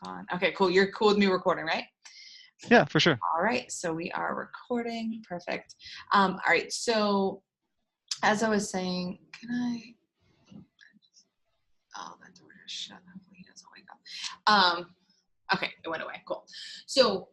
on. Okay, cool. You're cool with me recording, right? Yeah, for sure. All right, so we are recording. Perfect. All right, so as I was saying, can I? Oh, that door is shut. Hopefully he doesn't wake up. Okay, it went away. Cool. So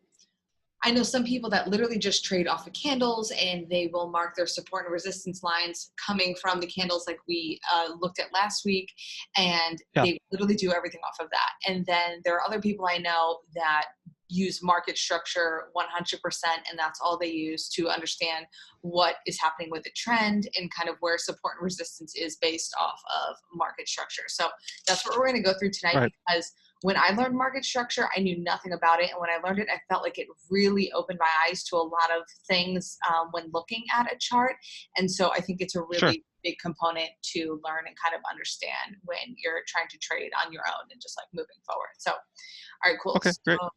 I know some people that literally just trade off of candles, and they will mark their support and resistance lines coming from the candles like we looked at last week, and Yeah. they literally do everything off of that. And then there are other people I know that use market structure 100%, and that's all they use to understand what is happening with the trend and kind of where support and resistance is based off of market structure. So that's what we're going to go through tonight, Right. because when I learned market structure, I knew nothing about it. And when I learned it, I felt like it really opened my eyes to a lot of things when looking at a chart. And so I think it's a Sure. really big component to learn and kind of understand when you're trying to trade on your own and just like moving forward. So, all right, cool. Okay, great. So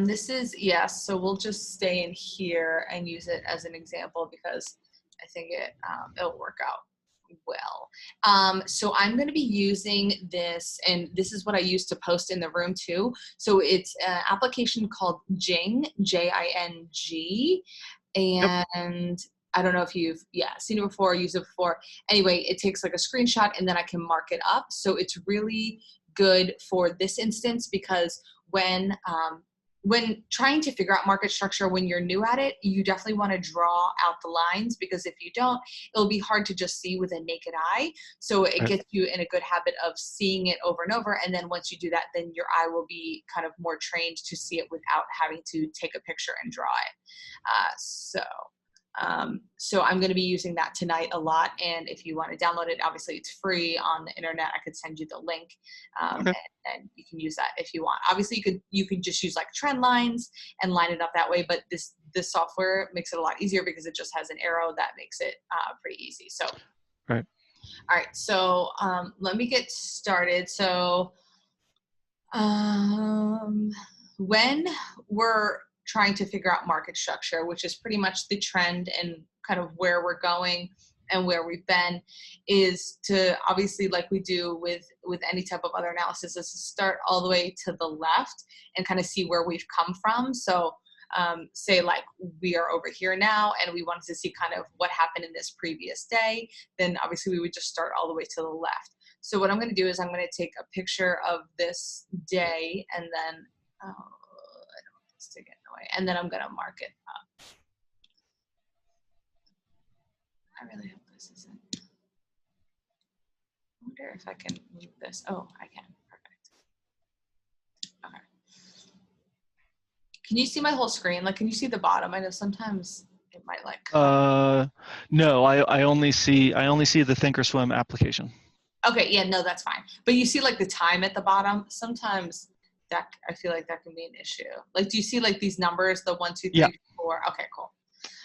this is, yes, so we'll just stay in here and use it as an example because I think it'll work out well. So I'm going to be using this, and this is what I used to post in the room too. So it's an application called Jing, Jing, Yep. and I don't know if you've seen it before, used it before. Anyway, it takes like a screenshot and then I can mark it up. So it's really good for this instance because when trying to figure out market structure when you're new at it, you definitely want to draw out the lines, because if you don't, it'll be hard to just see with a naked eye. So it Right. gets you in a good habit of seeing it over and over. And then once you do that, then your eye will be kind of more trained to see it without having to take a picture and draw it. So I'm going to be using that tonight a lot. And if you want to download it, obviously it's free on the internet. I could send you the link, Okay. and you can use that if you want. Obviously, you could just use like trend lines and line it up that way. But this software makes it a lot easier because it just has an arrow that makes it pretty easy. So, Right. all right. So let me get started. So when we're trying to figure out market structure, which is pretty much the trend and kind of where we're going and where we've been, is to obviously, like we do with any type of other analysis, is to start all the way to the left and kind of see where we've come from. So say like we are over here now and we wanted to see kind of what happened in this previous day, then obviously we would just start all the way to the left. So what I'm going to do is I'm going to take a picture of this day, and then I don't want this to get in the way, and then I'm going to mark it up. I really hope this isn't. I wonder if I can move this. Oh, I can. Perfect. Okay. Can you see my whole screen? Like, can you see the bottom? I know sometimes it might like come. No, I only see the Thinkorswim application. Okay, yeah, no, that's fine. But you see like the time at the bottom? Sometimes that, I feel like that can be an issue. Like, do you see like these numbers, the 1, 2, 3, Yeah. 4? Okay, cool.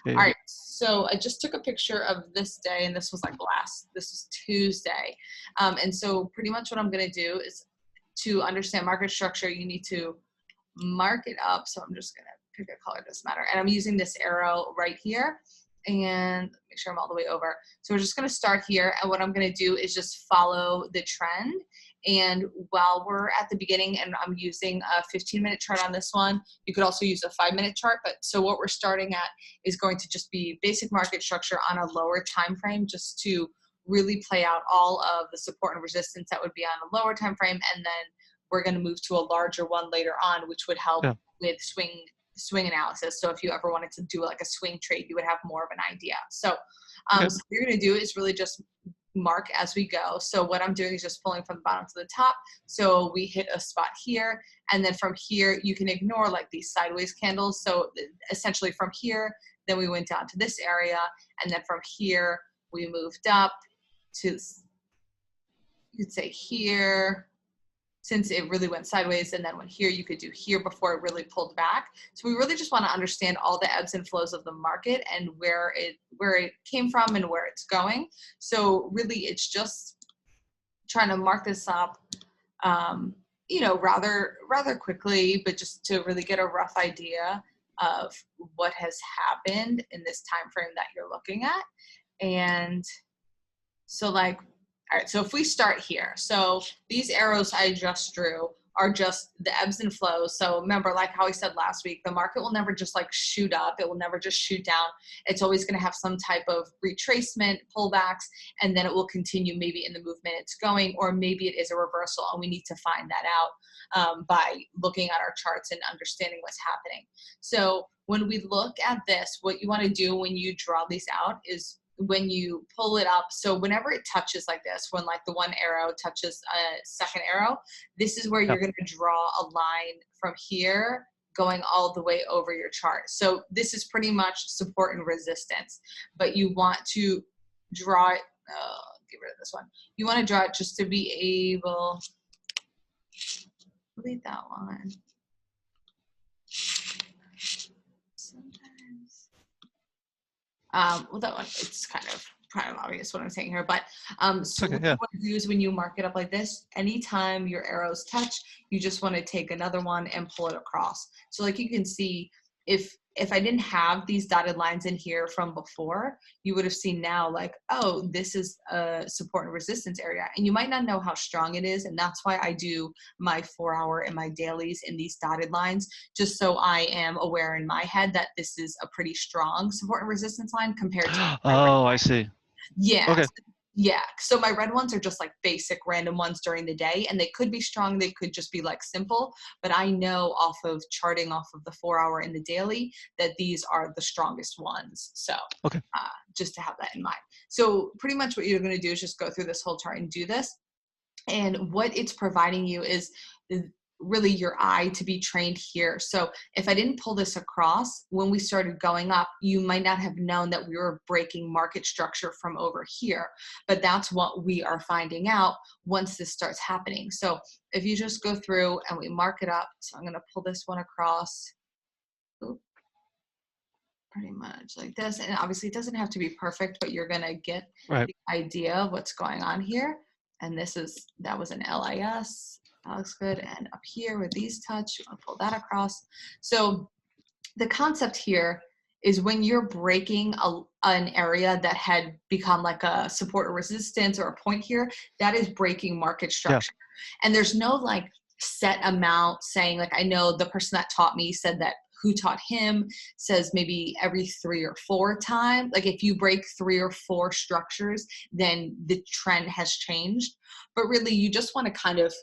Yeah. All right, so I just took a picture of this day, and this was like this was Tuesday. And so pretty much what I'm gonna do is, to understand market structure, you need to mark it up. So I'm just gonna pick a color, doesn't matter. And I'm using this arrow right here, and make sure I'm all the way over. So we're just gonna start here, and what I'm gonna do is just follow the trend. And while we're at the beginning, and I'm using a 15-minute chart on this one, you could also use a 5-minute chart. But so what we're starting at is going to just be basic market structure on a lower time frame, just to really play out all of the support and resistance that would be on a lower time frame. And then we're going to move to a larger one later on, which would help Yeah. with swing analysis. So if you ever wanted to do like a swing trade, you would have more of an idea. So, Okay. so what you're going to do is really just mark as we go. So what I'm doing is just pulling from the bottom to the top. So we hit a spot here, and then from here you can ignore like these sideways candles. So essentially from here, then we went down to this area, and then from here we moved up to, you could say here, since it really went sideways, and then when here, you could do here before it really pulled back. So we really just want to understand all the ebbs and flows of the market and where it came from and where it's going. So really it's just trying to mark this up, rather quickly, but just to really get a rough idea of what has happened in this time frame that you're looking at. And so like, all right, so if we start here, so these arrows I just drew are just the ebbs and flows. So remember, like how I said last week, the market will never just like shoot up. It will never just shoot down. It's always going to have some type of retracement, pullbacks, and then it will continue maybe in the movement it's going, or maybe it is a reversal, and we need to find that out by looking at our charts and understanding what's happening. So when we look at this, what you want to do when you draw these out is when you pull it up, so whenever it touches like this, when like the one arrow touches a second arrow, this is where Yep. you're going to draw a line from here going all the way over your chart. So this is pretty much support and resistance, but you want to draw it, get rid of this one. You want to draw it just to be able, delete that one. Sometimes. Well, that one, it's kind of obvious what I'm saying here, but so Okay, what yeah. you want to do is when you mark it up like this, anytime your arrows touch, you just want to take another one and pull it across. So like you can see, if I didn't have these dotted lines in here from before, you would have seen now like, oh, this is a support and resistance area, and you might not know how strong it is, and that's why I do my 4 hour and my dailies in these dotted lines, just so I am aware in my head that this is a pretty strong support and resistance line compared to my red. Oh, I see. Yeah. Okay. Yeah. So my red ones are just like basic random ones during the day, and they could be strong. They could just be like simple, but I know off of charting off of the 4 hour and the daily that these are the strongest ones. So Okay. just to have that in mind. So pretty much what you're going to do is just go through this whole chart and do this. And what it's providing you is really your eye to be trained here. So if I didn't pull this across, when we started going up, you might not have known that we were breaking market structure from over here, but that's what we are finding out once this starts happening. So if you just go through and we mark it up, so I'm going to pull this one across. Oop, pretty much like this. And obviously it doesn't have to be perfect, but you're going to get Right. the idea of what's going on here. And that was an LIS. That looks good. And up here with these touch, I'll pull that across. So the concept here is when you're breaking an area that had become like a support or resistance or a point here, that is breaking market structure. Yeah. And there's no like set amount saying, like, I know the person that taught me said that who taught him says maybe every 3 or 4 times. Like if you break 3 or 4 structures, then the trend has changed. But really, you just want to kind of,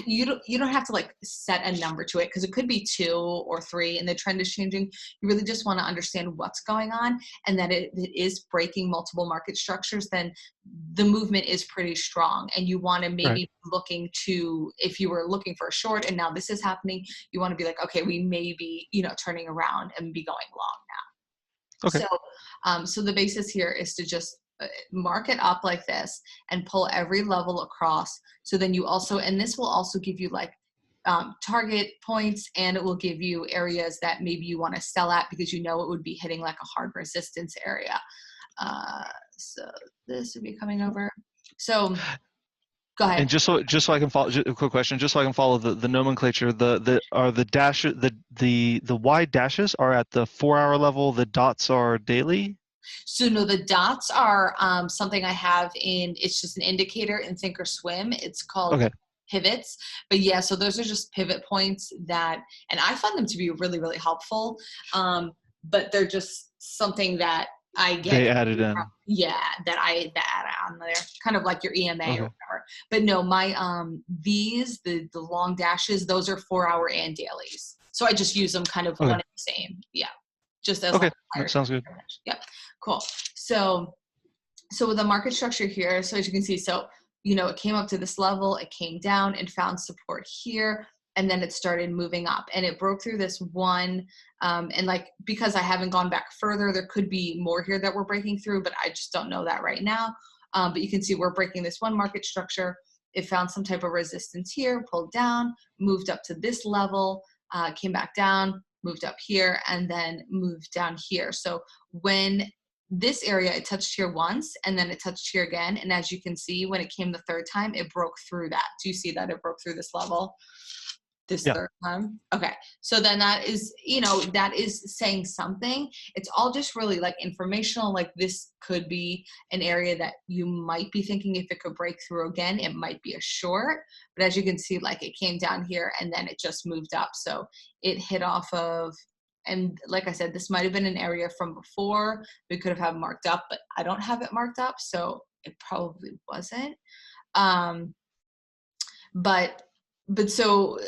you don't have to like set a number to it, because it could be 2 or 3 and the trend is changing. You really just want to understand what's going on, and that it is breaking multiple market structures. Then the movement is pretty strong, and you want to maybe Right. looking to, if you were looking for a short and now this is happening, you want to be like, okay, we may be, turning around and be going long now. Okay. So the basis here is to just mark it up like this and pull every level across. So then you also, and this will also give you like target points, and it will give you areas that maybe you want to sell at, because it would be hitting like a hard resistance area. So this would be coming over. So go ahead. And just so I can follow, a quick question, just so I can follow the nomenclature, the dash, the wide dashes are at the 4 hour level, the dots are daily? So no, the dots are something I have it's just an indicator in Thinkorswim. It's called pivots. But yeah, so those are just pivot points and I find them to be really, really helpful. But they're just something that I get. They added in. Yeah, that I add on there, kind of like your EMA or whatever. But no, my the long dashes, those are 4 hour and dailies. So I just use them kind of one and the same. Yeah. Just as that sounds good. Yep. Cool. So with the market structure here, so as you can see, so it came up to this level, it came down and found support here, and then it started moving up, and it broke through this one. And like, because I haven't gone back further, there could be more here that we're breaking through, but I just don't know that right now. But you can see we're breaking this one market structure. It found some type of resistance here, pulled down, moved up to this level, came back down, moved up here, and then moved down here. So when this area, it touched here once, and then it touched here again. And as you can see, when it came the third time, it broke through that. Do you see that it broke through this level? this Yeah. third time? Okay. So then that is, that is saying something. It's all just really like informational. Like this could be an area that you might be thinking if it could break through again, it might be a short. But as you can see, like it came down here and then it just moved up. So it hit off of, and like I said, this might have been an area from before. We could have had marked up, but I don't have it marked up. So it probably wasn't. Um, but so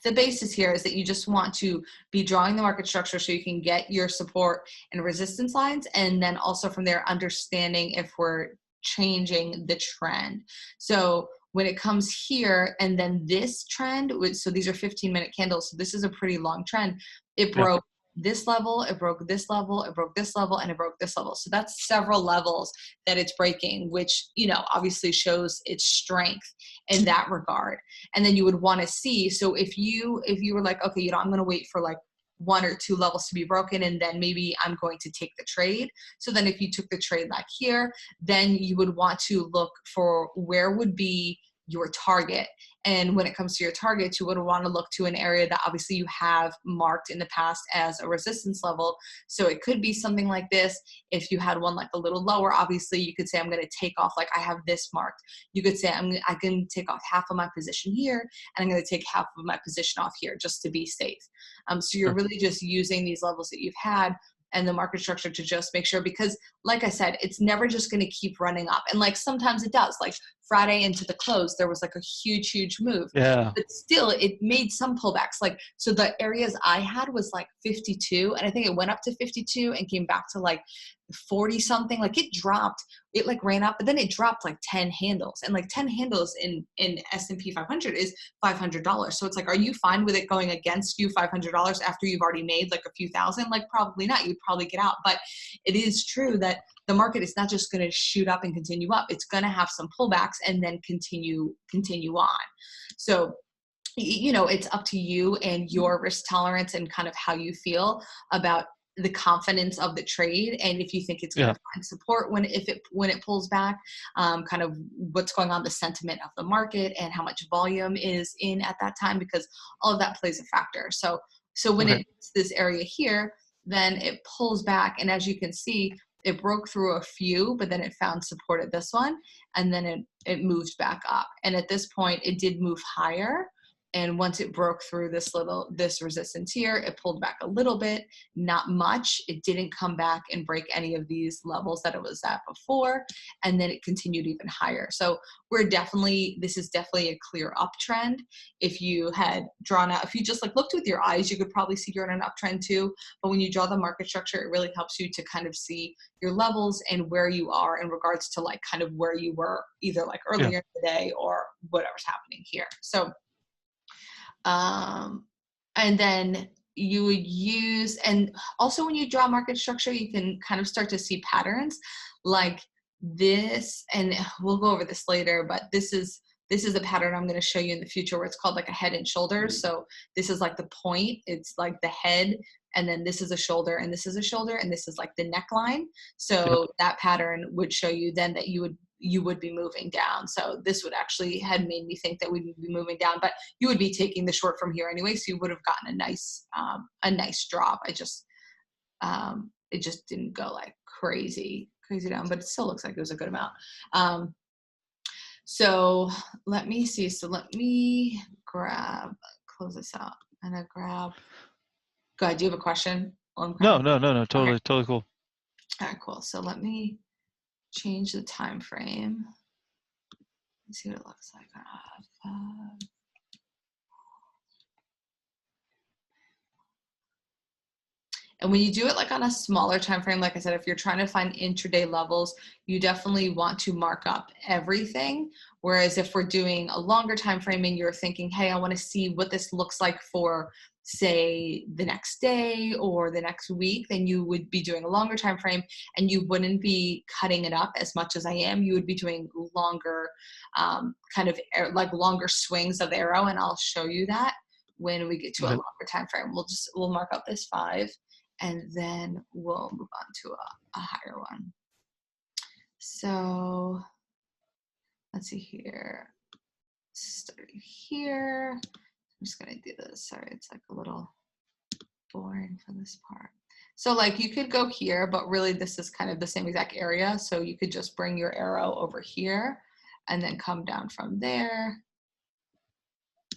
the basis here is that you just want to be drawing the market structure so you can get your support and resistance lines, and then also from there understanding if we're changing the trend. So when it comes here and then this trend, so these are 15-minute candles, so this is a pretty long trend. It Yeah. broke this level, it broke this level, it broke this level, and it broke this level. So that's several levels that it's breaking, which obviously shows its strength in that regard. And then you would want to see, so if you were like, okay, I'm going to wait for like 1 or 2 levels to be broken and then maybe I'm going to take the trade. So then if you took the trade like here, then you would want to look for where would be your target. And when it comes to your target, you would want to look to an area that obviously you have marked in the past as a resistance level. So it could be something like this. If you had one like a little lower, obviously you could say, I'm going to take off, like I have this marked. You could say, I can take off half of my position here, and I'm going to take half of my position off here just to be safe. So you're Sure. really just using these levels that you've had and the market structure to just make sure, because like I said, it's never just going to keep running up. And like sometimes it does, like Friday into the close, there was like a huge move, Yeah. but still it made some pullbacks. Like, so the areas I had was like 52, and I think it went up to 52 and came back to like 40 something. Like it dropped, it like ran up, but then it dropped like 10 handles, and like 10 handles in S&P 500 is $500. So it's like, are you fine with it going against you $500 after you've already made like a few thousand? Like probably not. You'd probably get out. But it is true that the market is not just going to shoot up and continue up. It's going to have some pullbacks and then continue on. So it's up to you and your risk tolerance and kind of how you feel about the confidence of the trade, and if you think it's going Yeah. to find support when it pulls back, kind of what's going on, the sentiment of the market and how much volume is in at that time, because all of that plays a factor. So when Okay. it's this area here, then it pulls back, and as you can see, it broke through a few, but then it found support at this one, and then it moved back up. And at this point, it did move higher. And once it broke through this resistance here, it pulled back a little bit, not much. It didn't come back and break any of these levels that it was at before. And then it continued even higher. So this is definitely a clear uptrend. If you had drawn out, if you just like looked with your eyes, you could probably see you're in an uptrend too. But when you draw the market structure, it really helps you to kind of see your levels and where you are in regards to like kind of where you were either like earlier Yeah. in the day or whatever's happening here. So and then you would use, and also when you draw market structure, you can kind of start to see patterns like this, and we'll go over this later, but this is a pattern I'm going to show you in the future where it's called like a head and shoulders. So this is like the point, it's like the head, and then this is a shoulder, and this is a shoulder, and this is like the neckline. So that pattern would show you then that you would be moving down. So this would actually had made me think that we would be moving down, but you would be taking the short from here anyway. So you would have gotten a nice drop. It just didn't go like crazy down, but it still looks like it was a good amount. So let me see. So let me close this out, and I grab. Go ahead. Do you have a question? No. Totally, Okay. totally cool. All right, cool. So let me change the time frame. Let's see what it looks like. And when you do it like on a smaller time frame, like I said, if you're trying to find intraday levels, you definitely want to mark up everything. Whereas if we're doing a longer time frame and you're thinking, hey, I want to see what this looks like for, say, the next day or the next week, then you would be doing a longer time frame, and you wouldn't be cutting it up as much as I am. You would be doing longer, kind of like longer swings of arrow, and I'll show you that when we get to a longer time frame. We'll mark up this 5. And then we'll move on to a higher one. So let's see here. Start here. I'm just gonna do this. Sorry, it's like a little boring for this part. So like you could go here, but really this is kind of the same exact area. So you could just bring your arrow over here and then come down from there.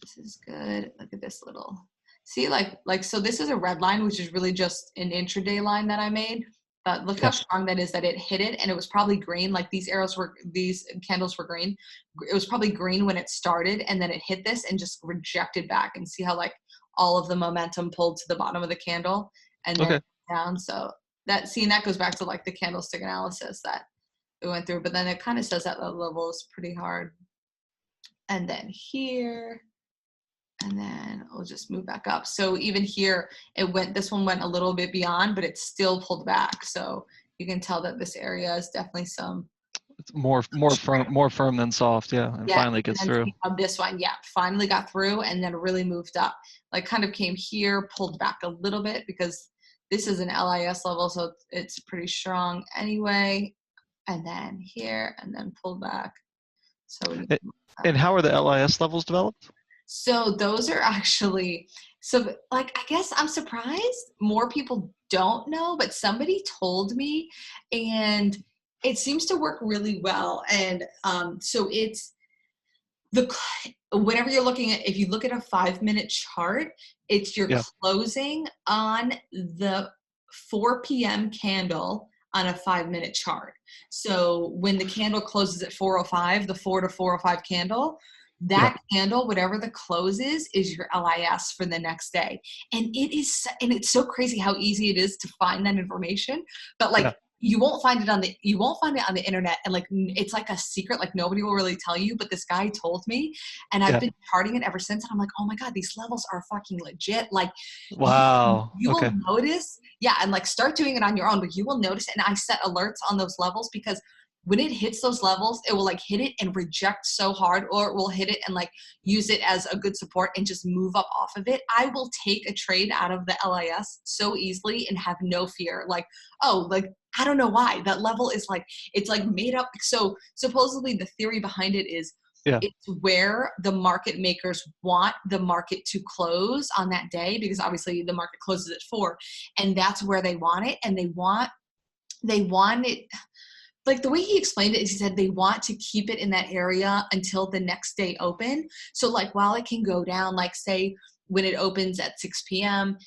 This is good. Look at this little, see like, so this is a red line, which is really just an intraday line that I made. But look how strong that is, that it hit it, and it was probably green. Like these candles were green. It was probably green when it started, and then it hit this and just rejected back. And see how like all of the momentum pulled to the bottom of the candle and then down. So that goes back to like the candlestick analysis that we went through. But then it kind of says that the level is pretty hard. And then here. And then we'll just move back up. So even here, this one went a little bit beyond, but it still pulled back. So you can tell that this area is definitely it's more firm than soft. Yeah. And finally gets through. This one, finally got through and then really moved up. Like kind of came here, pulled back a little bit because this is an LIS level. So it's pretty strong anyway. And then here, and then pulled back. So and how are the LIS levels developed? So those are actually, so like, I guess I'm surprised more people don't know, but somebody told me, and it seems to work really well. And so it's whenever you're looking at, if you look at a 5-minute chart, it's your closing on the 4 p.m. candle on a 5-minute chart. So when the candle closes at 4:05, the 4 to 4:05 candle, that candle, whatever the close is your LIS for the next day. And it's so crazy how easy it is to find that information. But like you won't find it on the internet, and like it's like a secret, like nobody will really tell you. But this guy told me, and I've been charting it ever since. And I'm like, oh my God, these levels are fucking legit. Like, wow, you will notice, and like start doing it on your own. But you will notice, and I set alerts on those levels because when it hits those levels, it will like hit it and reject so hard, or it will hit it and like use it as a good support and just move up off of it. I will take a trade out of the LIS so easily and have no fear. Like, oh, like, I don't know why that level is like, it's like made up. So supposedly the theory behind it is it's where the market makers want the market to close on that day, because obviously the market closes at 4, and that's where they want it. And they want it. Like the way he explained it is, he said they want to keep it in that area until the next day open. So like while it can go down, like say when it opens at 6 p.m.,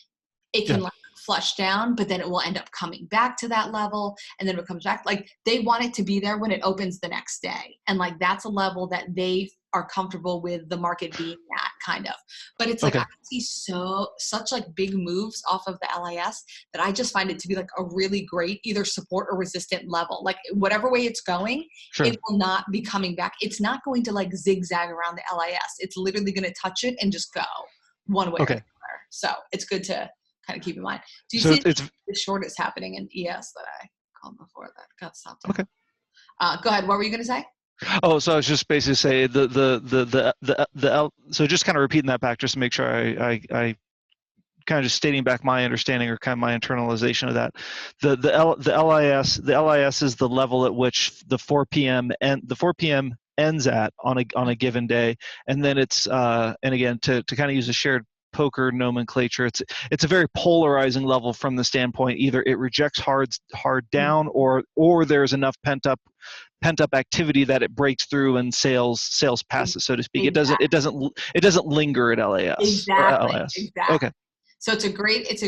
it can like flush down, but then it will end up coming back to that level, and then it comes back. Like they want it to be there when it opens the next day. And like that's a level that they are comfortable with the market being at, kind of. But it's like I see such like big moves off of the LIS that I just find it to be like a really great either support or resistant level. Like whatever way it's going, it will not be coming back. It's not going to like zigzag around the LIS. It's literally going to touch it and just go one way or the other. So it's good to kind of keep in mind. Do you see the shortest happening in ES that I called before that got stopped? Okay. Go ahead. What were you going to say? Oh, so I was just basically say so just kind of repeating that back just to make sure I kind of just stating back my understanding or kind of my internalization of that. The LIS is the level at which the 4 p.m. ends at on a given day, and then it's and again to kind of use a shared poker nomenclature, it's a very polarizing level from the standpoint either it rejects hard down or there's enough pent up activity that it breaks through and sales passes, so to speak. It doesn't linger at LAS. Exactly. Okay. So it's a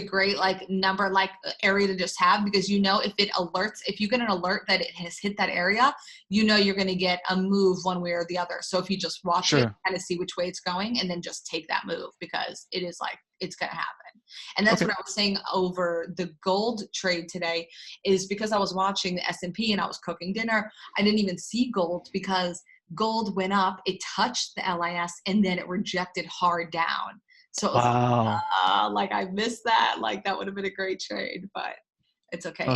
great like number, like area to just have, because you know if you get an alert that it has hit that area, you know you're going to get a move one way or the other. So if you just watch it, kind of see which way it's going, and then just take that move, because it is like it's going to happen. And that's what I was saying over the gold trade today, is because I was watching the S&P and I was cooking dinner, I didn't even see gold because gold went up, it touched the LIS, and then it rejected hard down. So it was like I missed that. Like that would have been a great trade, but it's okay. Oh,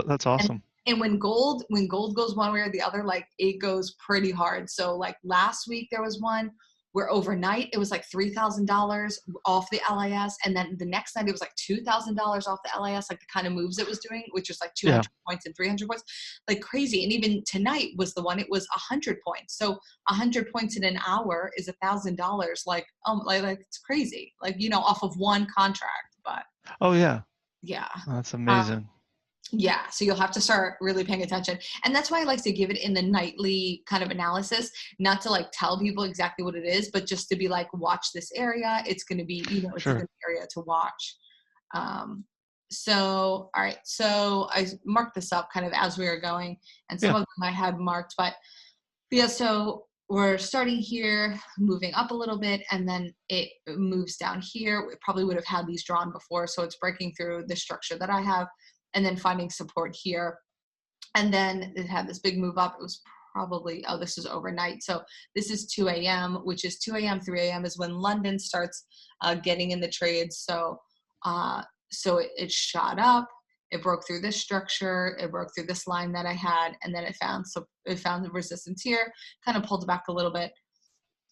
that's awesome. And when gold goes one way or the other, like it goes pretty hard. So like last week there was one where overnight it was like $3,000 off the LIS. And then the next night it was like $2,000 off the LIS, like the kind of moves it was doing, which was like 200 Yeah. points and 300 points, like crazy. And even tonight was the one, it was 100 points. So 100 points in an hour is $1,000. Like, like it's crazy, like, you know, off of one contract. But Oh yeah. yeah. That's amazing. Yeah, so you'll have to start really paying attention. And that's why I like to give it in the nightly kind of analysis, not to like tell people exactly what it is, but just to be like, watch this area. It's going to be, you know, it's a Sure. good area to watch. So, all right. So I marked this up kind of as we were going, and some Yeah. of them I had marked, but yeah, so we're starting here, moving up a little bit, and then it moves down here. We probably would have had these drawn before, so it's breaking through the structure that I have, and then finding support here. And then it had this big move up. It was probably, oh, this is overnight. So this is 2 a.m., which is 2 a.m., 3 a.m. is when London starts getting in the trades. So, it shot up. It broke through this structure. It broke through this line that I had, and then it found the resistance here, kind of pulled back a little bit,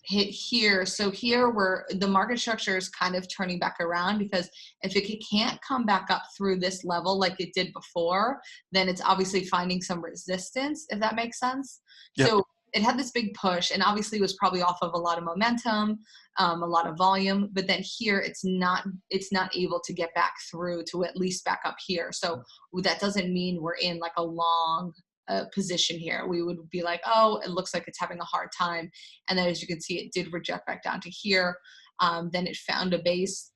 hit here. So here where the market structure is kind of turning back around, because if it can't come back up through this level like it did before, then it's obviously finding some resistance, if that makes sense. Yep. So it had this big push, and obviously was probably off of a lot of momentum, a lot of volume, but then here it's not able to get back through to at least back up here. So that doesn't mean we're in like a long position here. We would be like, oh, it looks like it's having a hard time. And then as you can see, it did reject back down to here. Then it found a base,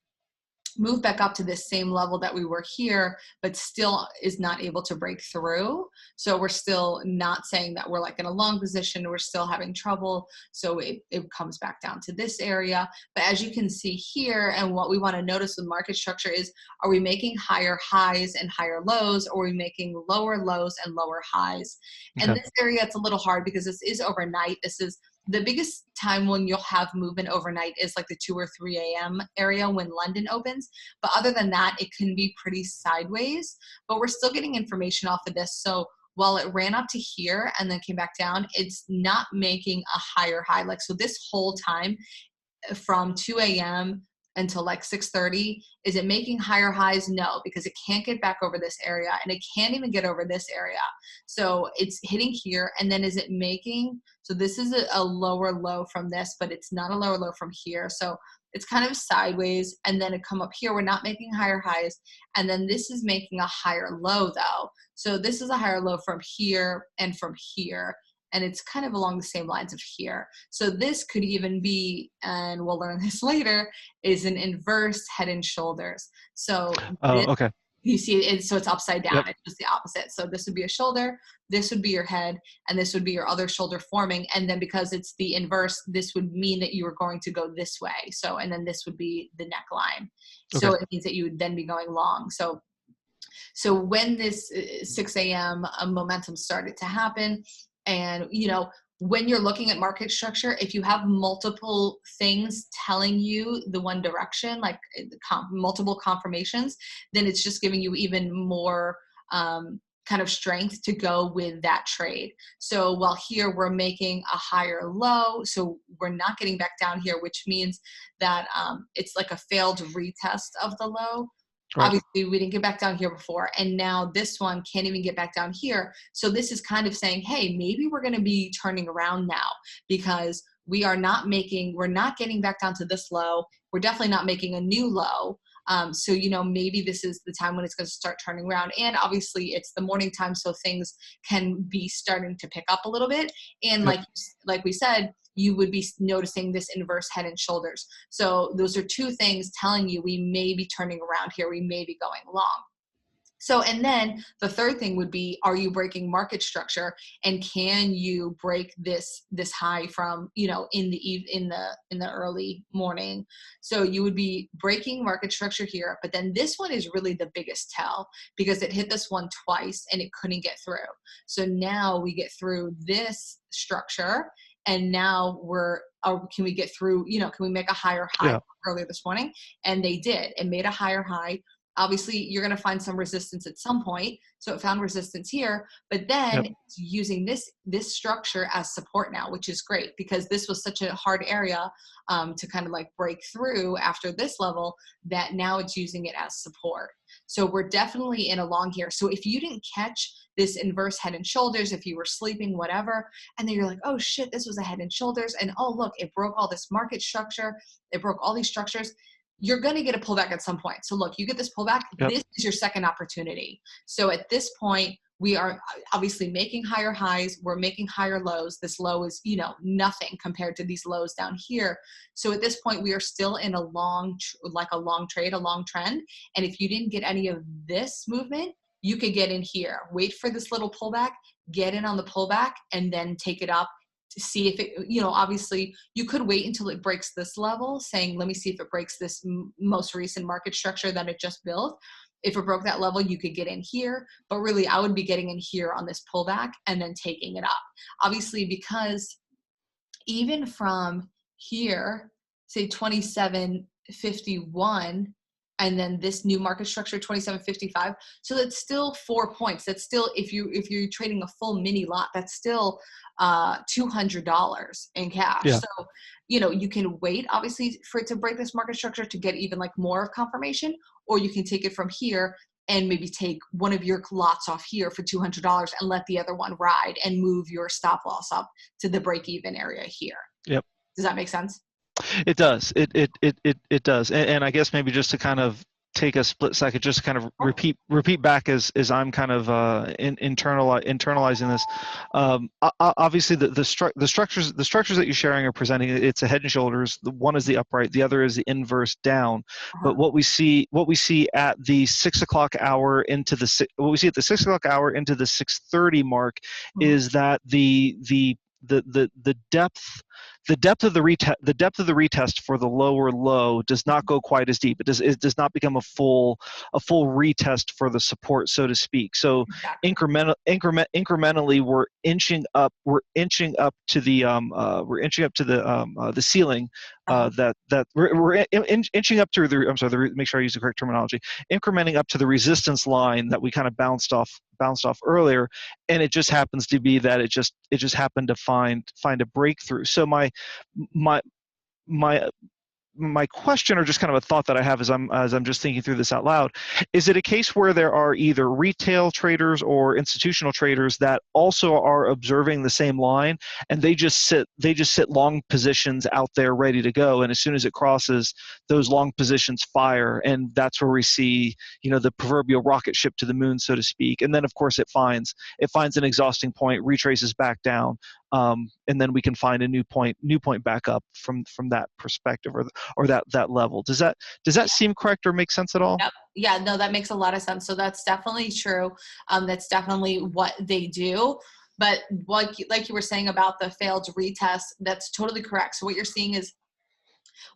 moved back up to this same level that we were here, but still is not able to break through. So we're still not saying that we're like in a long position. We're still having trouble. So it comes back down to this area. But as you can see here, and what we want to notice with market structure is, are we making higher highs and higher lows, or are we making lower lows and lower highs? And Okay. this area, it's a little hard because this is overnight. This is the biggest time when you'll have movement overnight is like the 2 or 3 a.m. area when London opens. But other than that, it can be pretty sideways, but we're still getting information off of this. So while it ran up to here and then came back down, it's not making a higher high. Like, so this whole time from 2 a.m. until like 6:30, is it making higher highs? No, because it can't get back over this area, and it can't even get over this area. So it's hitting here, and then is it making, so this is a lower low from this, but it's not a lower low from here. So it's kind of sideways, and then it come up here. We're not making higher highs, and then this is making a higher low though. So this is a higher low from here and from here, and it's kind of along the same lines of here. So this could even be, and we'll learn this later, is an inverse head and shoulders. So Oh, this, okay. you see it, so it's upside down. Yep. It's just the opposite. So this would be a shoulder, this would be your head, and this would be your other shoulder forming. And then because it's the inverse, this would mean that you were going to go this way. So, and then this would be the neckline. So Okay. it means that you would then be going long. So when this 6 a.m. Momentum started to happen, and you know, when you're looking at market structure, if you have multiple things telling you the one direction, like multiple confirmations, then it's just giving you even more kind of strength to go with that trade. So while here we're making a higher low, so we're not getting back down here, which means that it's like a failed retest of the low. Right. Obviously, we didn't get back down here before, and now this one can't even get back down here. So this is kind of saying, hey, maybe we're going to be turning around now, because we're not getting back down to this low. We're definitely not making a new low. So, you know, maybe this is the time when it's going to start turning around. And obviously it's the morning time, so things can be starting to pick up a little bit. And Yep. like we said, you would be noticing this inverse head and shoulders. So those are two things telling you we may be turning around here. We may be going long. So, and then the third thing would be, are you breaking market structure, and can you break this high from, you know, in the early morning? So you would be breaking market structure here, but then this one is really the biggest tell, because it hit this one twice and it couldn't get through. So now we get through this structure, and now can we get through, you know, can we make a higher high? Yeah. Earlier this morning? And they did. It made a higher high. Obviously, you're going to find some resistance at some point. So it found resistance here, but then it's using this structure as support now, which is great because this was such a hard area to kind of like break through after this level that now it's using it as support. So we're definitely in a long here. So if you didn't catch this inverse head and shoulders, if you were sleeping, whatever, and then you're like, oh shit, this was a head and shoulders, and oh look, it broke all this market structure, it broke all these structures, you're going to get a pullback at some point. So look, you get this pullback, this is your second opportunity. So at this point, we are obviously making higher highs, we're making higher lows. This low is, you know, nothing compared to these lows down here. So at this point, we are still in a long trade, a long trend. And if you didn't get any of this movement, you could get in here, wait for this little pullback, get in on the pullback, and then take it up to see if it, you know, obviously you could wait until it breaks this level, saying, let me see if it breaks this most recent market structure that it just built. If it broke that level, you could get in here, but really I would be getting in here on this pullback and then taking it up. Obviously, because even from here, say 2751, and then this new market structure 2755, so that's still 4 points. That's still, if you're trading a full mini lot, that's still $200 in cash. So you know, you can wait obviously for it to break this market structure to get even like more of confirmation, or you can take it from here and maybe take one of your lots off here for $200 and let the other one ride and move your stop loss up to the break even area here. Yep. Does that make sense? It does. It does. And I guess maybe just to kind of take a split second, just to kind of repeat back as I'm kind of internalizing this. Obviously, the structures that you're sharing are presenting. It's a head and shoulders. The one is the upright. The other is the inverse down. But what we see at the 6 o'clock hour into the 6:30 mark is that the depth of the retest for the lower low does not go quite as deep. It does not become a full retest for the support, so to speak. So incrementally, we're inching up to the ceiling. We're inching up to the, I'm sorry, make sure I use the correct terminology, incrementing up to the resistance line that we kind of bounced off earlier, and it just happens to be that it just happened to find a breakthrough. So my question, or just kind of a thought that I have as I'm just thinking through this out loud, is it a case where there are either retail traders or institutional traders that also are observing the same line, and they just sit long positions out there ready to go, and as soon as it crosses, those long positions fire, and that's where we see, you know, the proverbial rocket ship to the moon, so to speak, and then of course it finds an exhausting point, retraces back down, and then we can find a new point back up from that perspective, or that level. Does that seem correct or make sense at all? Yep. Yeah, no, that makes a lot of sense. So that's definitely true. That's definitely what they do. But like you were saying about the failed retest, that's totally correct. So what you're seeing is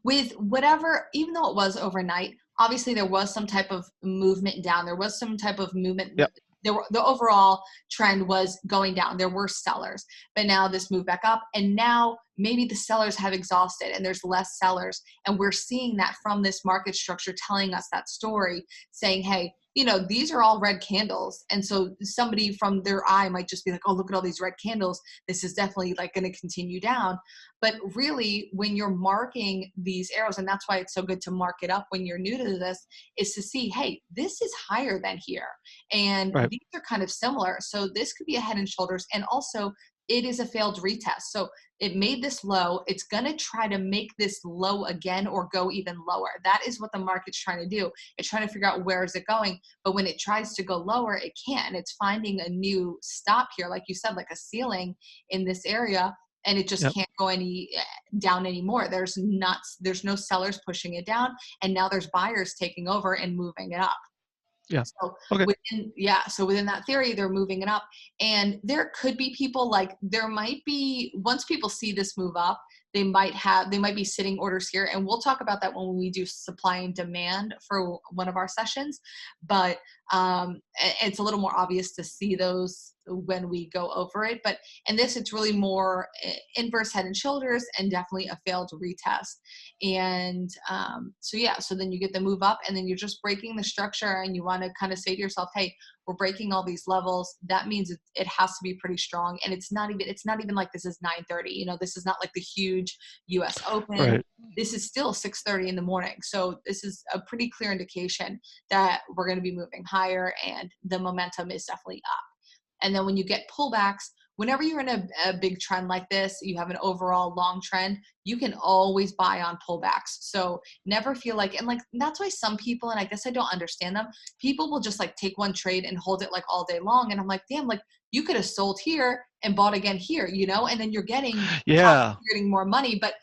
with whatever, even though it was overnight, obviously there was some type of movement down. There was some type of movement. Yep. The overall trend was going down. There were sellers, but now this moved back up, and now maybe the sellers have exhausted and there's less sellers. And we're seeing that from this market structure telling us that story, saying, hey, you know, these are all red candles. And so somebody from their eye might just be like, oh, look at all these red candles. This is definitely like going to continue down. But really, when you're marking these arrows, and that's why it's so good to mark it up when you're new to this, is to see, hey, this is higher than here. And these are kind of similar. So this could be a head and shoulders. And also, it is a failed retest. So it made this low. It's going to try to make this low again or go even lower. That is what the market's trying to do. It's trying to figure out where is it going. But when it tries to go lower, it can't. It's finding a new stop here, like you said, like a ceiling in this area. And it just can't go any down anymore. There's no sellers pushing it down. And now there's buyers taking over and moving it up. Yeah. So okay. Within that theory, they're moving it up, and there could be people there might be, once people see this move up, they might be sitting orders here, and we'll talk about that when we do supply and demand for one of our sessions. But it's a little more obvious to see those when we go over it. But in this, it's really more inverse head and shoulders and definitely a failed retest. And so yeah, so then you get the move up and then you're just breaking the structure, and you want to kind of say to yourself, hey, we're breaking all these levels. That means it has to be pretty strong. And it's not even like this is 9:30. You know, this is not like the huge US Open. Right. This is still 6:30 in the morning. So this is a pretty clear indication that we're going to be moving higher, and the momentum is definitely up. And then when you get pullbacks, whenever you're in a big trend like this, you have an overall long trend, you can always buy on pullbacks. So never feel like, and like, that's why some people, and I guess I don't understand them, people will just like take one trade and hold it like all day long. And I'm like, damn, like you could have sold here and bought again here, you know, and then you're getting, Yeah. you're getting more money. But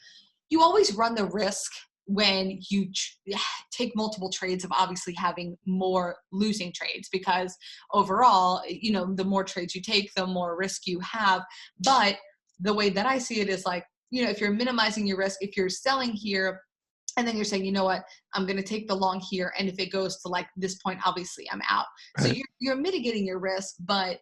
you always run the risk when you take multiple trades of obviously having more losing trades, because overall, you know, the more trades you take, the more risk you have. But the way that I see it is like, you know, if you're minimizing your risk, if you're selling here and then you're saying, you know what, I'm going to take the long here, and if it goes to like this point, obviously I'm out. So Right. you're mitigating your risk, but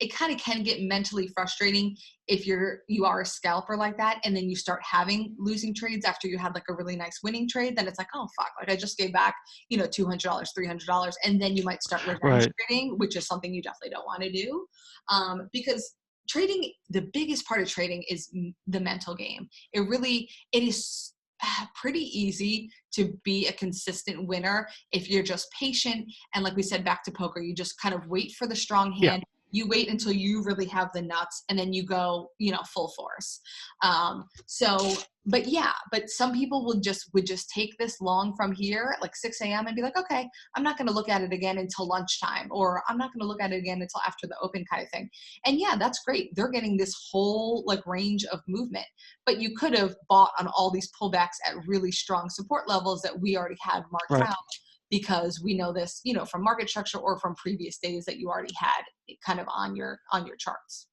it kind of can get mentally frustrating if you are a scalper like that, and then you start having losing trades after you had like a really nice winning trade. Then it's like, oh fuck, like I just gave back, you know, $200, $300, and then you might start revenge Right. trading, which is something you definitely don't want to do, because trading, the biggest part of trading is the mental game. It is pretty easy to be a consistent winner if you're just patient. And like we said, back to poker, you just kind of wait for the strong Yeah. hand. You wait until you really have the nuts, and then you go, you know, full force. But some people would just take this long from here at like 6 a.m. and be like, okay, I'm not going to look at it again until lunchtime, or I'm not going to look at it again until after the open, kind of thing. And yeah, that's great. They're getting this whole like range of movement, but you could have bought on all these pullbacks at really strong support levels that we already had marked Right. out, because we know this, you know, from market structure or from previous days that you already had kind of on your charts.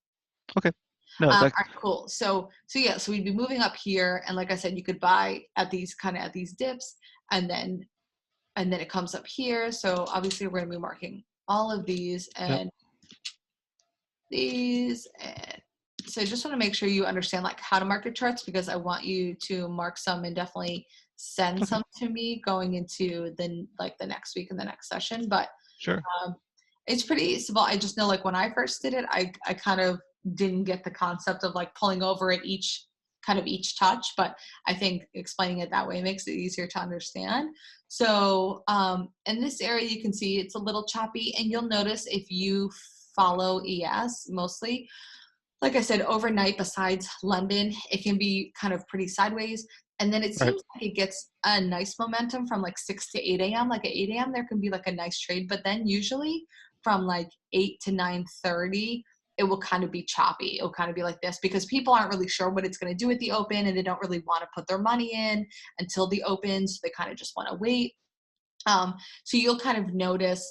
Okay. No, All that right, cool. So yeah, so we'd be moving up here, and like I said, you could buy at these dips, and then it comes up here. So obviously we're going to be marking all of these yep. and these. And so I just want to make sure you understand like how to mark your charts, because I want you to mark some and definitely send Okay. some to me going into the next week and the next session. But Sure. it's pretty simple. I just know like when I first did it, I kind of didn't get the concept of like pulling over at each touch, but I think explaining it that way makes it easier to understand. So in this area, you can see it's a little choppy, and you'll notice if you follow ES mostly, like I said, overnight, besides London, it can be kind of pretty sideways. And then it Right. seems like it gets a nice momentum from like 6 to 8 a.m. Like at 8 a.m., there can be like a nice trade. But then usually from like 8 to 9:30, it will kind of be choppy. It will kind of be like this, because people aren't really sure what it's going to do at the open, and they don't really want to put their money in until the open. So they kind of just want to wait. So you'll kind of notice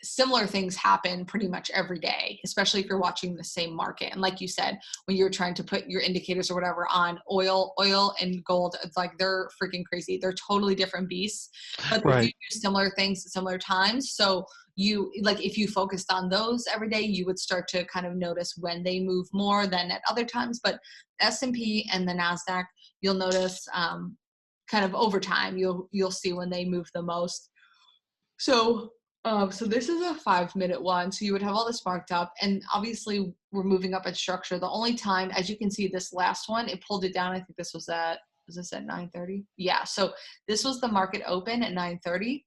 similar things happen pretty much every day, especially if you're watching the same market. And like you said, when you're trying to put your indicators or whatever on oil and gold, it's like they're freaking crazy. They're totally different beasts, but they do Right. similar things at similar times. So you, like, if you focused on those every day, you would start to kind of notice when they move more than at other times. But S&P and the NASDAQ, you'll notice kind of over time, you'll see when they move the most. So this is a 5-minute one. So you would have all this marked up, and obviously we're moving up in structure. The only time, as you can see, this last one, it pulled it down. I think this was at 9:30? Yeah. So this was the market open at 9:30,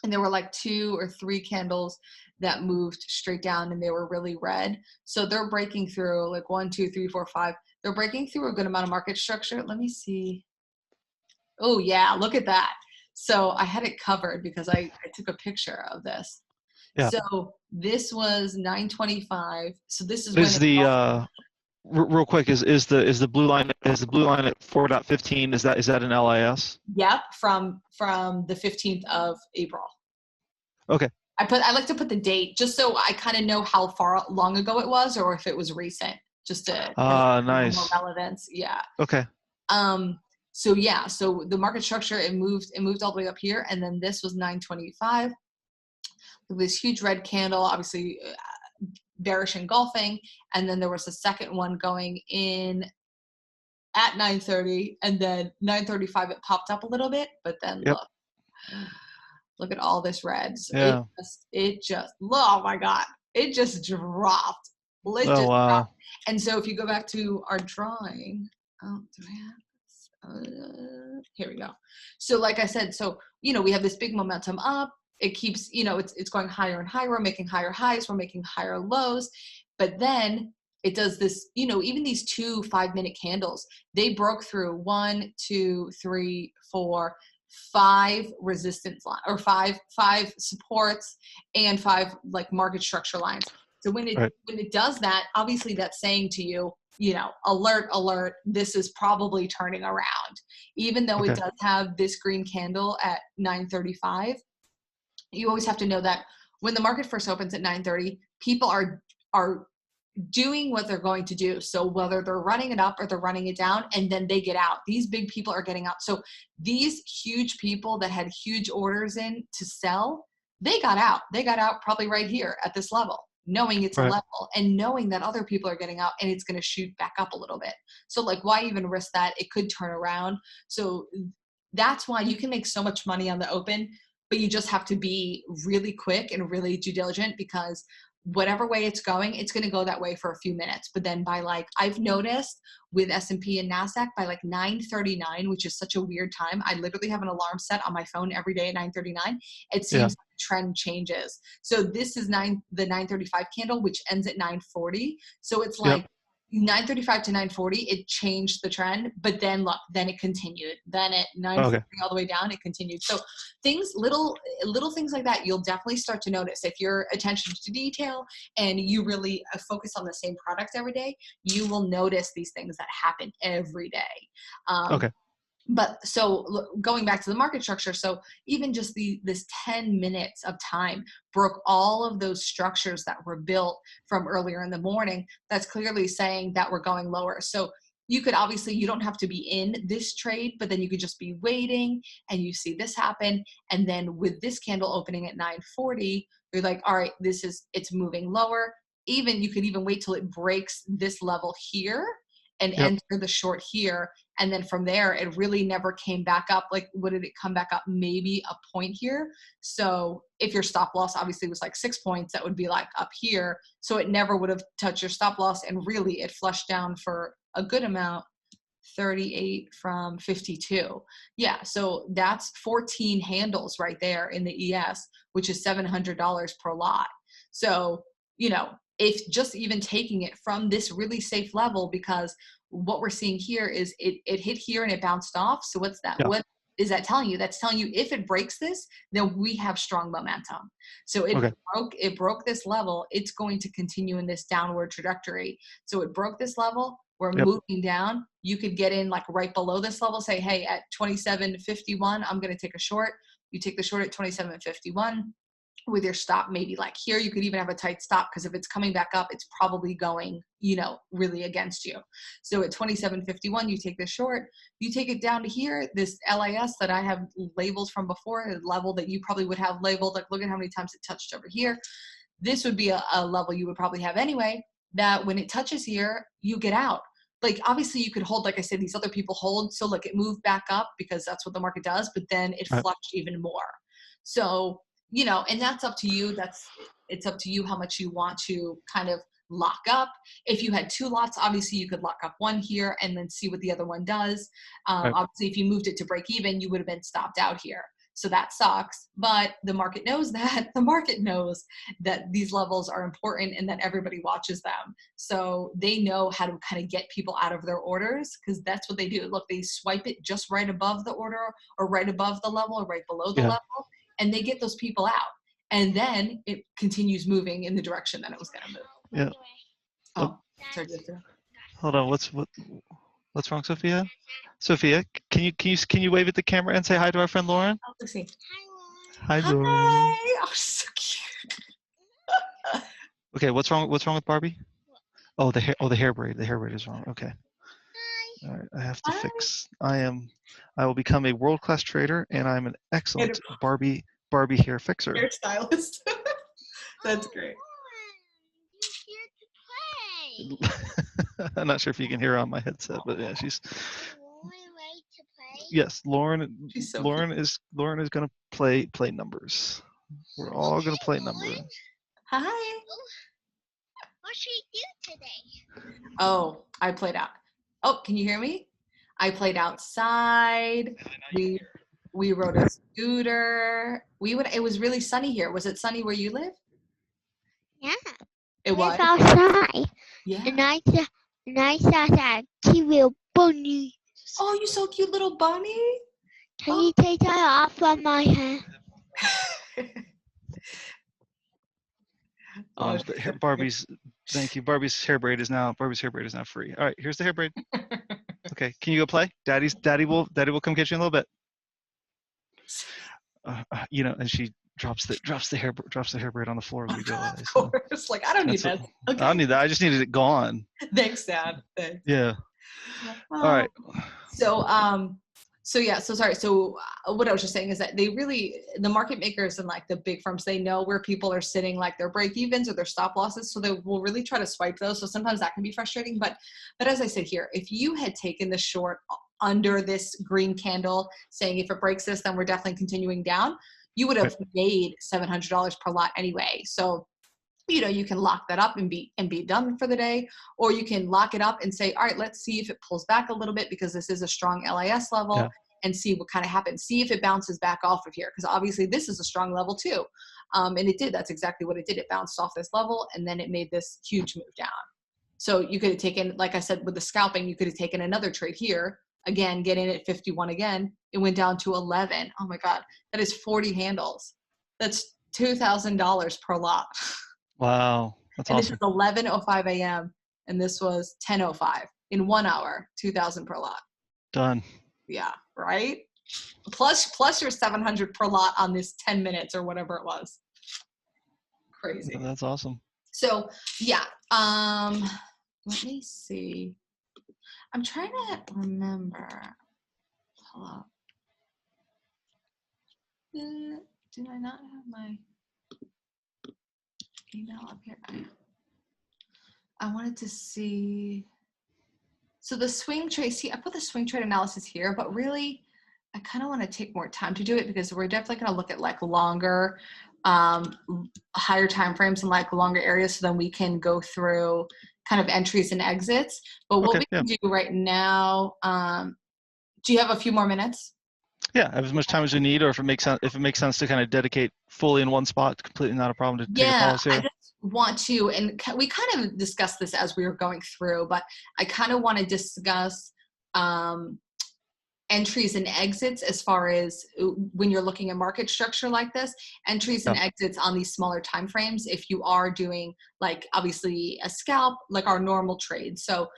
and there were like 2 or 3 candles that moved straight down, and they were really red. So they're breaking through like 1, 2, 3, 4, 5. They're breaking through a good amount of market structure. Let me see. Oh yeah, look at that. So I had it covered because I took a picture of this. Yeah. So this was 9:25. So this is when Is it, the real quick, is the blue line at 4.15, is that an LIS? yep, from the 15th of April. Okay. I like to put the date just so I kind of know how far long ago it was, or if it was recent, just to have more Nice. relevance. Yeah. Okay. So yeah, so the market structure, it moved all the way up here, and then this was 9:25. this huge red candle, obviously bearish engulfing, and then there was a second one going in at 9:30, and then 9:35 it popped up a little bit, but then Yep. look at all this red. So Yeah. it just, oh my God, it just dropped. It Oh just dropped. wow. And so if you go back to our drawing, oh, do I have here we go. So like I said, so, we have this big momentum up. It keeps, it's going higher and higher. We're making higher highs. We're making higher lows. But then it does this, even these 2 5-minute candles, they broke through 1, 2, 3, 4, 5 resistance line, or five supports, and 5 like market structure lines. So when it does that, obviously that's saying to you, alert, alert, this is probably turning around. Even though it does have this green candle at 9:35, you always have to know that when the market first opens at 9:30, people are doing what they're going to do. So whether they're running it up or they're running it down, and then they get out. These big people are getting out. So these huge people that had huge orders in to sell, they got out. They got out probably right here at this level, knowing it's a level, and knowing that other people are getting out and it's going to shoot back up a little bit. So like, why even risk that? It could turn around. So that's why you can make so much money on the open, but you just have to be really quick and really due diligent, because whatever way it's going to go that way for a few minutes. But then by like, I've noticed with S&P and NASDAQ, by like 9:39, which is such a weird time, I literally have an alarm set on my phone every day at 9:39. It seems like the trend changes. So this is the 9:35 candle, which ends at 9:40. So it's like 9:35 to 9:40, it changed the trend, but then look, then it continued. Then at 9:40 all the way down, it continued. So little things like that, you'll definitely start to notice if your attention to detail and you really focus on the same product every day. You will notice these things that happen every day. But so going back to the market structure, so even just this 10 minutes of time broke all of those structures that were built from earlier in the morning. That's clearly saying that we're going lower. So you could obviously, you don't have to be in this trade, but then you could just be waiting and you see this happen. And then with this candle opening at 9:40, you're like, all right, it's moving lower. Even you could even wait till it breaks this level here and enter the short here. And then from there, it really never came back up. Like, what did it come back up? Maybe a point here. So if your stop loss obviously was like 6 points, that would be like up here. So it never would have touched your stop loss. And really it flushed down for a good amount, 38 from 52. Yeah. So that's 14 handles right there in the ES, which is $700 per lot. So, if just even taking it from this really safe level, because what we're seeing here is it hit here and it bounced off. So what's that? What is that telling you? That's telling you if it breaks this, then we have strong momentum. So it broke this level. It's going to continue in this downward trajectory. So it broke this level. We're moving down. You could get in like right below this level, say, hey, at 27.51, I'm going to take a short. You take the short at 27.51. With your stop maybe like here. You could even have a tight stop, because if it's coming back up, it's probably going, really against you. So at 27.51, you take the short, you take it down to here, this LIS that I have labeled from before, a level that you probably would have labeled, like look at how many times it touched over here. This would be a level you would probably have anyway, that when it touches here, you get out. Like, obviously you could hold, like I said, these other people hold. So look, it moved back up because that's what the market does, but then it flushed even more. So, and that's up to you. It's up to you how much you want to kind of lock up. If you had 2 lots, obviously you could lock up one here and then see what the other one does. Obviously, if you moved it to break even, you would have been stopped out here. So that sucks, but the market knows that. The market knows that these levels are important and that everybody watches them. So they know how to kind of get people out of their orders, because that's what they do. Look, they swipe it just right above the order, or right above the level, or right below the level, and they get those people out. And then it continues moving in the direction that it was going to move. Yeah. Oh, sorry. Hold on. What's wrong, Sophia? Sophia, can you wave at the camera and say hi to our friend Lauren? Oh, let's see. Hi, Lauren. Oh, so cute. Okay, what's wrong with Barbie? Oh, the hair braid. The hair braid is wrong. Okay. All right, I have to fix. I will become a world-class trader, and I'm an excellent Barbie hair fixer. Hairstylist. That's great. I'm not sure if you can hear her on my headset, but yeah, she's. Yes, Lauren. She's so Lauren is gonna play numbers. We're all gonna play numbers. Hi. What should we do today? Oh, I played out. Oh, can you hear me? I played outside. We rode a scooter. It was really sunny here. Was it sunny where you live? Yeah. It was. outside. Yeah. And I saw that cute little bunny. Oh, you so cute, little bunny. Can you take that off of my head? Oh, Barbie's. Thank you. Barbie's hair braid is now free. All right, here's the hair braid. Okay, can you go play? Daddy will come get you in a little bit. And she drops the hair braid on the floor as we go. Of course, like I don't need that. Okay. I don't need that. I just needed it gone. Thanks, Dad. Thanks. Yeah. All right. So sorry. So what I was just saying is that the market makers and like the big firms, they know where people are sitting, like their break evens or their stop losses. So they will really try to swipe those. So sometimes that can be frustrating. But as I said here, if you had taken the short under this green candle saying if it breaks this, then we're definitely continuing down, you would have made $700 per lot anyway. So you can lock that up and be done for the day, or you can lock it up and say, all right, let's see if it pulls back a little bit because this is a strong LIS level and see what kind of happens. See if it bounces back off of here. Because obviously this is a strong level too. And it did, that's exactly what it did. It bounced off this level and then it made this huge move down. So you could have taken, like I said, with the scalping, you could have taken another trade here. Again, get in at 51 again. It went down to 11. Oh my God, that is 40 handles. That's $2,000 per lot. Wow, that's awesome. This is 11:05 a.m. and this was 10:05 in 1 hour, 2,000 per lot. Done. Yeah, right. Plus your 700 per lot on this 10 minutes or whatever it was. Crazy. That's awesome. So yeah, let me see. I'm trying to remember. Hold up. Did I not have my email up here? I wanted to see. So the swing trade, see, I put the swing trade analysis here, but really I kind of want to take more time to do it because we're definitely going to look at like longer, higher time frames and like longer areas, so then we can go through kind of entries and exits. But what we can do right now, do you have a few more minutes? Yeah, I have as much time as we need, or if it makes sense to kind of dedicate fully in one spot, completely not a problem to take a pause here. I just want to, and we kind of discussed this as we were going through, but I kind of want to discuss entries and exits as far as when you're looking at market structure like this, entries and exits on these smaller time frames if you are doing like obviously a scalp, like our normal trade. So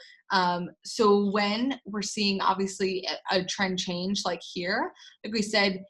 so when we're seeing obviously a trend change like here, like we said,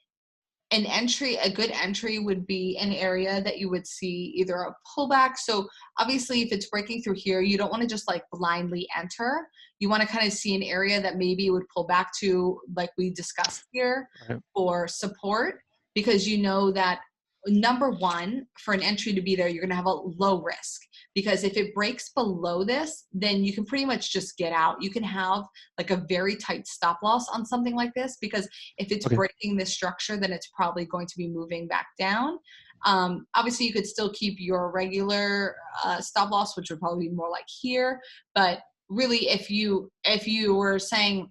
a good entry would be an area that you would see either a pullback. So obviously if it's breaking through here, you don't want to just like blindly enter. You want to kind of see an area that maybe it would pull back to, like we discussed here, for support, because you know that number one, for an entry to be there, you're going to have a low risk, because if it breaks below this, then you can pretty much just get out. You can have like a very tight stop loss on something like this, because if it's breaking this structure, then it's probably going to be moving back down. Obviously you could still keep your regular stop loss, which would probably be more like here. But really, if you were saying,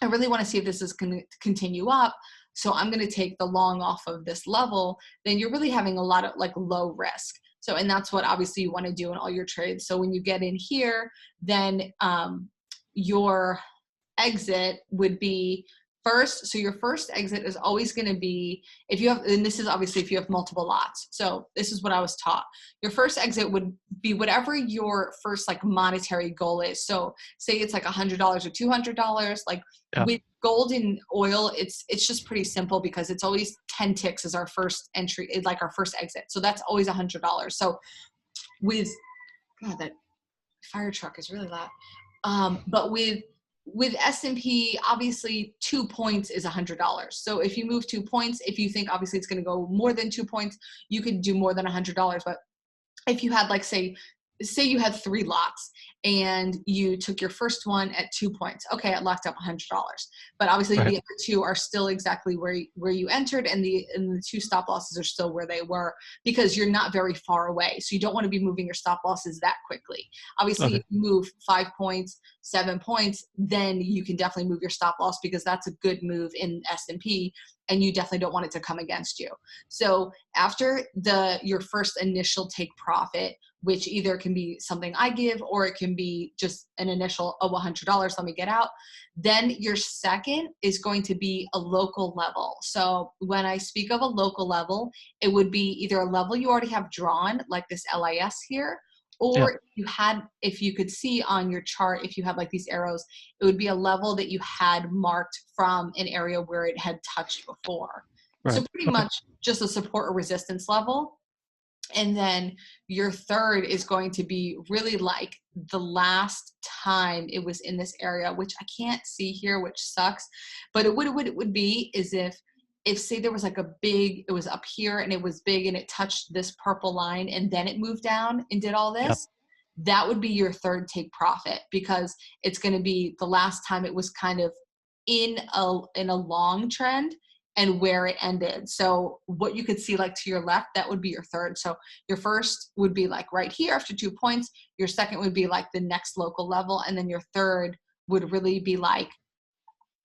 I really want to see if this is going to continue up, so I'm going to take the long off of this level, then you're really having a lot of like low risk. So, and that's what obviously you want to do in all your trades. So when you get in here, then your exit would be first. So your first exit is always going to be, if you have, and this is obviously if you have multiple lots. So this is what I was taught. Your first exit would be whatever your first like monetary goal is. So say it's like $100 or $200, like with gold and oil, it's just pretty simple, because it's always 10 ticks is our first entry, like our first exit. So that's always $100. So with, God, that fire truck is really loud. But with S&P, obviously 2 points is $100. So if you move 2 points, if you think obviously it's going to go more than 2 points, you could do more than $100. But if you had like, say you had 3 lots and you took your first one at 2 points. Okay, it locked up $100. But obviously Right. the other 2 are still exactly where you entered, and the 2 stop losses are still where they were, because you're not very far away. So you don't want to be moving your stop losses that quickly. Obviously, Okay. if you move 5 points, 7 points, then you can definitely move your stop loss, because that's a good move in S&P, and you definitely don't want it to come against you. So after your first initial take profit, which either can be something I give, or it can be just an initial, oh, $100, let me get out. Then your second is going to be a local level. So when I speak of a local level, it would be either a level you already have drawn, like this LIS here, Yep. or if you could see on your chart, if you have like these arrows, it would be a level that you had marked from an area where it had touched before. So Right. pretty Okay. much just a support or resistance level. And then your third is going to be really like the last time it was in this area, which I can't see here, which sucks. But what it would be is if say there was like it was up here and it was big and it touched this purple line and then it moved down and did all Yep. this, that would be your third take profit, because it's going to be the last time it was kind of in a long trend and where it ended. So what you could see like to your left, that would be your third. So your first would be like right here after 2 points. Your second would be like the next local level. And then your third would really be like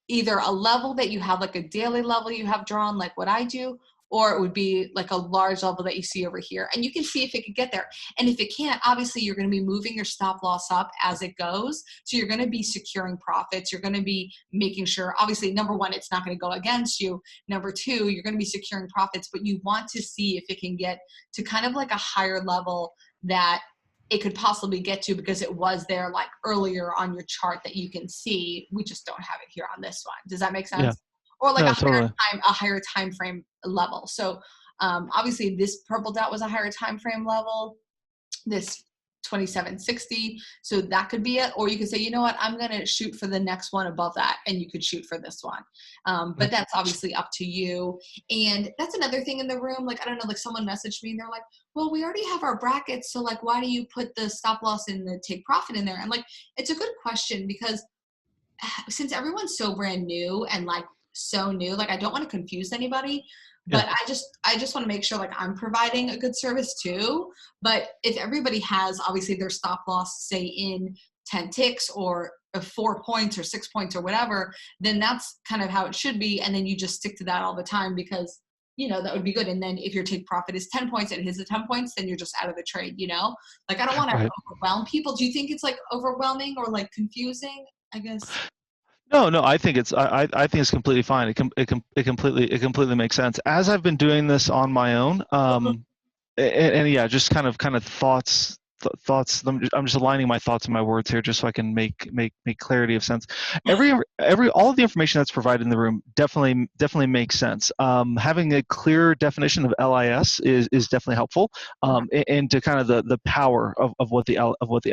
either a level that you have, like a daily level you have drawn, like what I do, or it would be like a large level that you see over here. And you can see if it could get there. And if it can't, obviously you're going to be moving your stop loss up as it goes. So you're going to be securing profits. You're going to be making sure, obviously, number one, it's not going to go against you. Number two, you're going to be securing profits, but you want to see if it can get to kind of like a higher level that it could possibly get to, because it was there like earlier on your chart that you can see. We just don't have it here on this one. Does that make sense? Yeah. Or like No, totally. a higher time frame level. So obviously this purple dot was a higher time frame level, this 2760. So that could be it. Or you could say, you know what, I'm going to shoot for the next one above that, and you could shoot for this one. But that's obviously up to you. And that's another thing in the room. Like, I don't know, like someone messaged me and they're like, well, we already have our brackets. So like, why do you put the stop loss and the take profit in there? And like, it's a good question, because since everyone's so brand new and like so new, like I don't want to confuse anybody, Yeah. but I just want to make sure like I'm providing a good service too. But if everybody has obviously their stop loss, say in 10 ticks or 4 points or 6 points or whatever, then that's kind of how it should be. And then you just stick to that all the time, because that would be good. And then if your take profit is 10 points and it hits the 10 points, then you're just out of the trade, Like, I don't want to Right. overwhelm people. Do you think it's like overwhelming or like confusing, I guess? No, I think I think it's completely fine. It completely makes sense. As I've been doing this on my own, and yeah, just kind of thoughts. I'm just aligning my thoughts and my words here, just so I can make clarity of sense. All of the information that's provided in the room definitely makes sense. Having a clear definition of LIS is definitely helpful, and to kind of the power of what the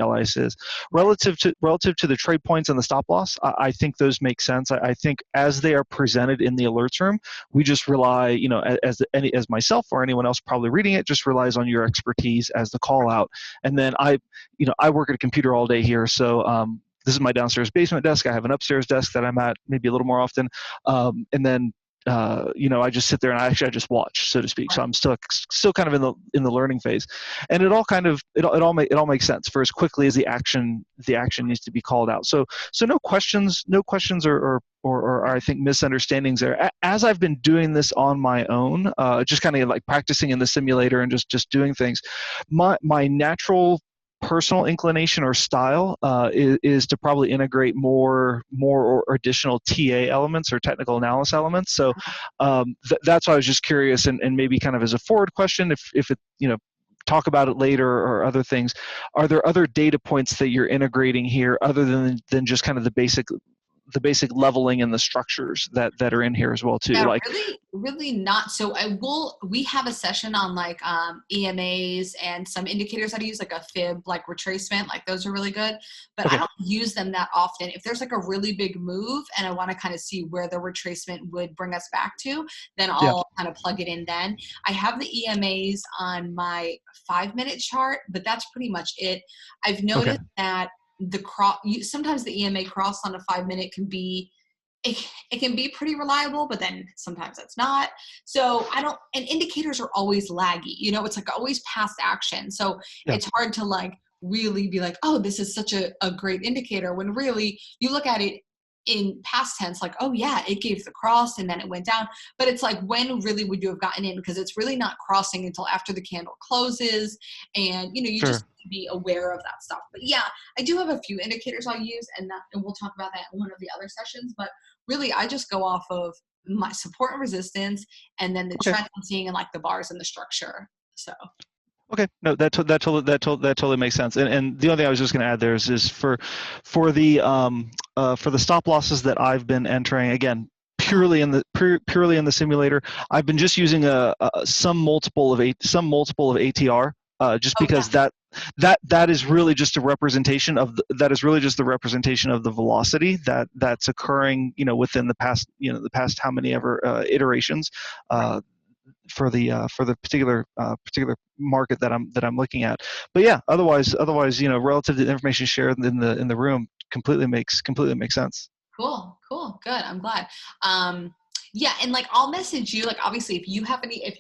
LIS is relative to the trade points and the stop loss. I think those make sense. I think as they are presented in the alerts room, we just rely, as myself or anyone else probably reading it, just relies on your expertise as the call out. And then I work at a computer all day here, so this is my downstairs basement desk. I have an upstairs desk that I'm at maybe a little more often, and then I just sit there and I just watch, so to speak. So I'm still kind of in the learning phase, and it all makes sense for as quickly as the action needs to be called out. So no questions or I think misunderstandings there. As I've been doing this on my own, just kind of like practicing in the simulator and just doing things, my natural personal inclination or style is to probably integrate more or additional TA elements or technical analysis elements. So that's why I was just curious, and maybe kind of as a forward question, if it talk about it later or other things, are there other data points that you're integrating here other than just kind of the basic leveling and the structures that are in here as well too. Yeah, Like, really not. So we have a session on like EMAs and some indicators that I use, like a fib, like retracement, like those are really good, but okay, I don't use them that often. If there's like a really big move and I want to kind of see where the retracement would bring us back to, then yeah, I'll kind of plug it in then. I have the EMAs on my 5-minute chart, but that's pretty much it. I've okay, noticed that sometimes the EMA cross on a 5-minute can be, it can be pretty reliable, but then sometimes it's not. So and indicators are always laggy, it's like always past action. So yeah, it's hard to like really be like, oh, this is such a great indicator, when really you look at it in past tense, like, oh yeah, it gave the cross and then it went down. But it's like, when really would you have gotten in? Because it's really not crossing until after the candle closes. And, you sure. just need to be aware of that stuff. But yeah, I do have a few indicators I'll use, and we'll talk about that in one of the other sessions. But really, I just go off of my support and resistance, and then the Okay. trend I'm seeing, and like the bars and the structure. So. Okay, no, that totally makes sense. And the only thing I was just going to add there is for the stop losses that I've been entering, again, purely in the simulator, I've been just using some multiple of ATR, just because that is really just a representation of the velocity that's occurring, within the past how many ever iterations. For the particular market that I'm looking at. But yeah, otherwise, relative to the information shared in the room, completely makes sense. Cool. Good. I'm glad. Yeah. And like, I'll message you, like, obviously if you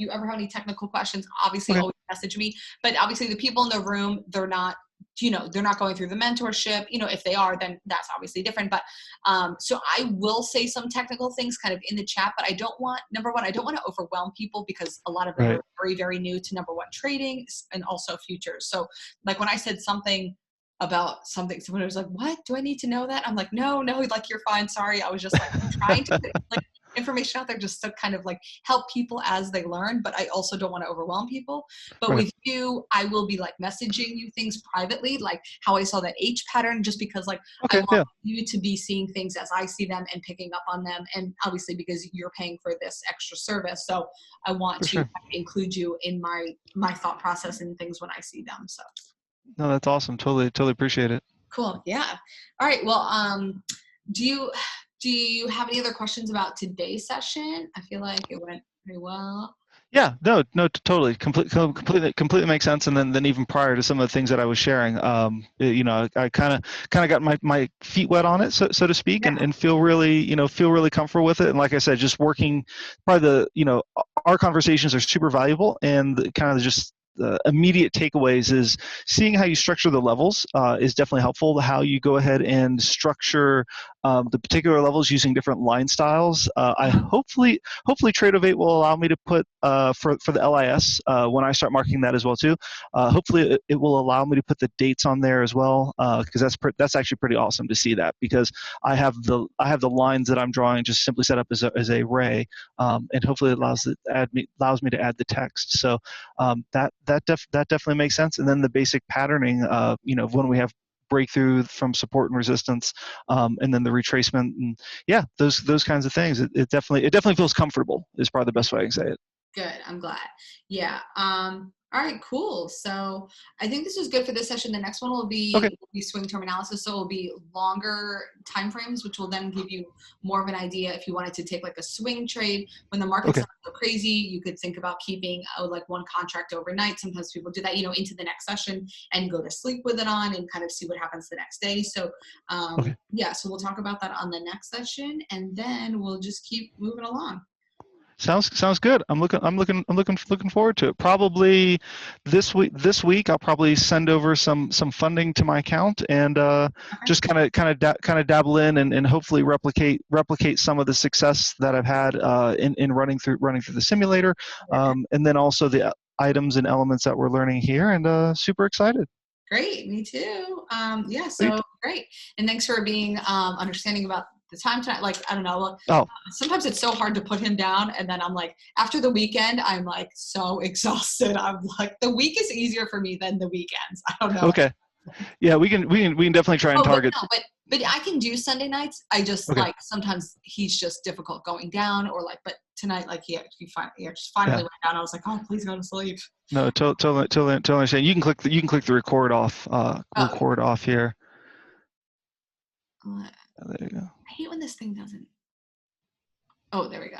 ever have any technical questions, obviously Okay. always message me, but obviously the people in the room, they're not going through the mentorship. If they are, then that's obviously different. But so I will say some technical things kind of in the chat, but number one, I don't want to overwhelm people, because a lot of them Right. are very, very new to number one trading and also futures. So like when I said something about something, someone was like, what, do I need to know that? I'm like, no, like, you're fine, sorry. I was just like, I'm trying to put like information out there just to kind of like help people as they learn, but I also don't want to overwhelm people. But Right. with you, I will be like messaging you things privately, like how I saw that H pattern, just because like I Okay. want Yeah. you to be seeing things as I see them and picking up on them. And obviously because you're paying for this extra service, so I want For to sure. include you in my thought process and things when I see them. So. No, that's awesome. Totally appreciate it. Cool. Yeah. All right. Well, do you have any other questions about today's session? I feel like it went pretty well. Yeah, no, totally, completely makes sense. And then even prior to some of the things that I was sharing, I kind of got my feet wet on it, so to speak, Yeah. and feel really comfortable with it. And like I said, just working, probably our conversations are super valuable, and kind of just the immediate takeaways is seeing how you structure the levels is definitely helpful. How you go ahead and structure the particular levels using different line styles. I hopefully Tradeovate will allow me to put for the LIS when I start marking that as well too. Hopefully it will allow me to put the dates on there as well, because that's actually pretty awesome to see that, because I have the lines that I'm drawing just simply set up as a array, and hopefully it allows me to add the text. So that definitely makes sense. And then the basic patterning, when we have breakthrough from support and resistance, and then the retracement, and yeah, those kinds of things. It definitely feels comfortable, is probably the best way I can say it. Good. I'm glad. Yeah. All right, cool. So I think this is good for this session. The next one will be swing term analysis. So it'll be longer time frames, which will then give you more of an idea. If you wanted to take like a swing trade when the market's not so crazy, you could think about keeping like one contract overnight. Sometimes people do that, into the next session and go to sleep with it on and kind of see what happens the next day. So yeah, so we'll talk about that on the next session, and then we'll just keep moving along. Sounds good. I'm looking forward to it. Probably this week I'll probably send over some funding to my account, and just kind of dabble in and hopefully replicate some of the success that I've had in running through the simulator, and then also the items and elements that we're learning here, and super excited. Great, me too. Yeah, so great. And thanks for being understanding about the time tonight. Like, I don't know. Sometimes it's so hard to put him down. And then I'm like, after the weekend, I'm like so exhausted. I'm like, the week is easier for me than the weekends. I don't know. Okay. Yeah, we can definitely try and target. But I can do Sunday nights. I just Okay. like sometimes he's just difficult going down, or like. But tonight, like he just finally went down. I was like, oh, please go to sleep. No, totally understand. You can click the record off Oh. record off here. Uh, There you go. I hate when this thing doesn't. Oh, there we go.